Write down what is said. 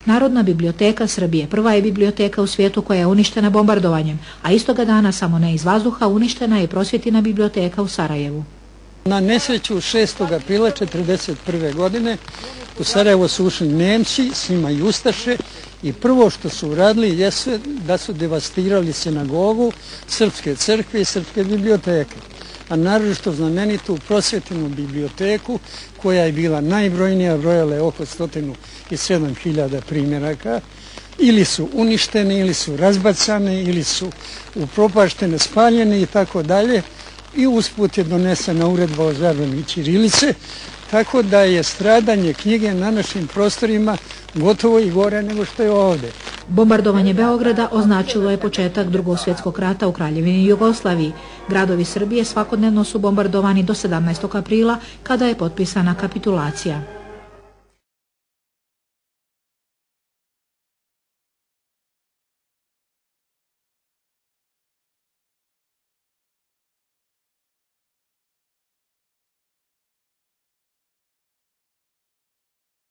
Narodna biblioteka Srbije prva je biblioteka u svijetu koja je uništena bombardovanjem, a istoga dana samo ne iz vazduha uništena je i prosvjetna biblioteka u Sarajevu. Na nesreću 6. aprila 1941. godine u Sarajevo su ušli Nemci, s njima i Ustaše, i prvo što su uradili jeste da su devastirali sinagogu, srpske crkve i srpske biblioteke, a naročito znamenitu prosvjetnu biblioteku koja je bila najbrojnija, brojala je oko 107.000 primjeraka, ili su uništene, ili su razbacane, ili su upropaštene, spaljene i tako dalje. I usput je donesena uredba o zabrani ćirilice, tako da je stradanje knjige na našim prostorima gotovo i gore nego što je ovdje. Bombardovanje Beograda označilo je početak Drugog svjetskog rata u Kraljevini Jugoslaviji. Gradovi Srbije svakodnevno su bombardovani do 17. aprila kada je potpisana kapitulacija.